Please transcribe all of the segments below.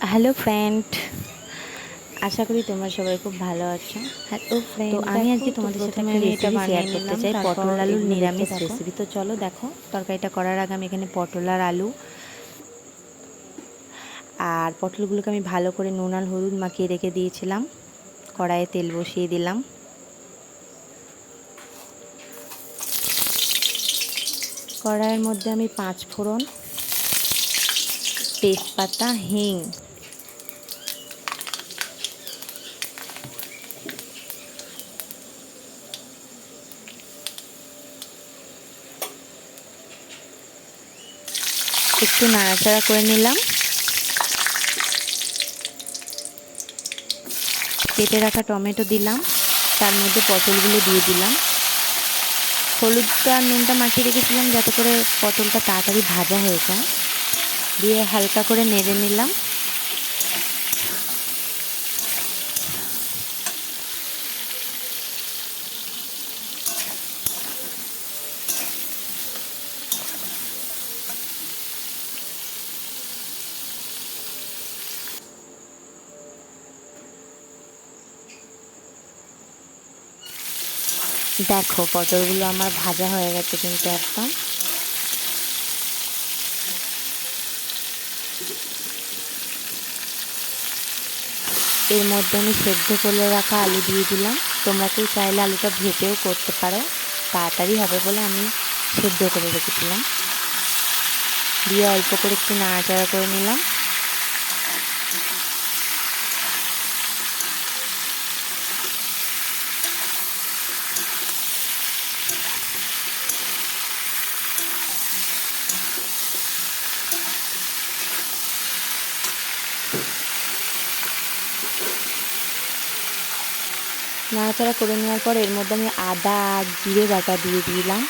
Hello friend, আশা করি তোমরা সবাই খুব ভালো আছো। হ্যালো তো ফ্রেন্ড, আমি দেখো আজকে তো তোমাদের সাথে প্রথমে একটা আমি এটা রেসিপি শেয়ার বানিয়ে করতে নিলাম, চাই, তারপর পটল আলুর এগুলো দেখতে নিরামিষ থাকো। রেসিপি। তো চলো দেখো, তরকারিটা করার আগে আমি এখানে পটল আর আলু আর পটলগুলোকে আমি ভালো করে নুন আর হলুদ মাখিয়ে রেখে দিয়েছিলাম। কড়াইয়ে তেল বসিয়ে দিলাম। কড়াইয়ের মধ্যে আমি 5 ফোড়ন, তেজপাতা, হিং, একটু নাড়াচাড়া করে নিলাম। কেটে রাখা টমেটো দিলাম, তার মধ্যে পটলগুলো দিয়ে দিলাম। হলুদটা আর নুনটা মাখিয়ে রেখেছিলাম যাতে করে পটলটা তাড়াতাড়ি ভাজা হয়ে যায়। দিয়ে হালকা করে নেড়ে নিলাম। দেখো পটলগুলো আমার ভাজা হয়ে গেছে কিন্তু একদম। এর মধ্যে আমি সেদ্ধ করে রাখা আলু দিয়ে দিলাম। তোমরা কেউ চাইলে আলুটা ভেজেও করতে পারো, তাড়াতাড়ি হবে বলে আমি সেদ্ধ করে রেখেছিলাম। দিয়ে অল্প করে একটু নাড়াচাড়া করে নিলাম। নাড়াচাড়া করে নেওয়ার পর এর মধ্যে আমি আদা আর জিরে বাটা দিয়ে দিলাম,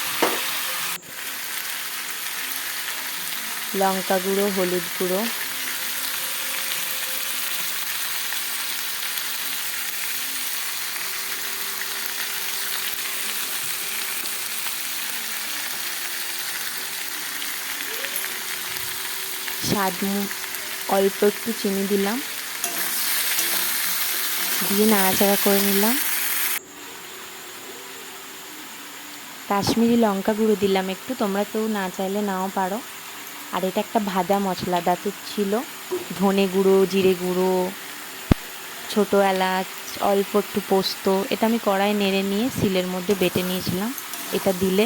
লঙ্কা গুঁড়ো, হলুদ গুঁড়ো, স্বাদ অল্প একটু চিনি দিলাম, দিয়ে নাড়াচাড়া করে নিলাম। কাশ্মীরি লঙ্কা গুঁড়ো দিলাম একটু, তোমরা কেউ না চাইলে নাও পারো। আর এটা একটা ভাজা মশলা, তাতে ছিল ধনে গুঁড়ো, জিরে গুঁড়ো, ছোটো এলাচ, অল্প একটু পোস্ত। এটা আমি কড়াই নেড়ে নিয়ে শিলের মধ্যে বেটে নিয়েছিলাম। এটা দিলে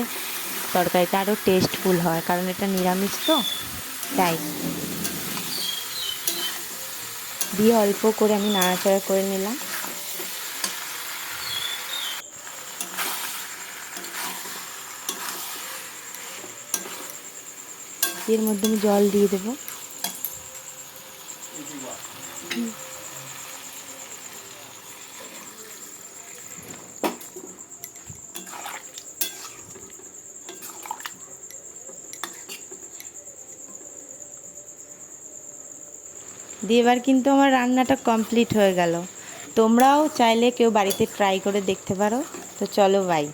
তরকারিটা আরও টেস্টফুল হয়, কারণ এটা নিরামিষ তো তাই। দিয়ে অল্প করে আমি নাড়াচাড়া করে নিলাম। এর মধ্যে আমি জল দিয়ে দেবো। দিয়ে এবার কিন্তু আমার রান্নাটা কমপ্লিট হয়ে গেল। তোমরাও চাইলে কেউ বাড়িতে ট্রাই করে দেখতে পারো। তো চলো বাই।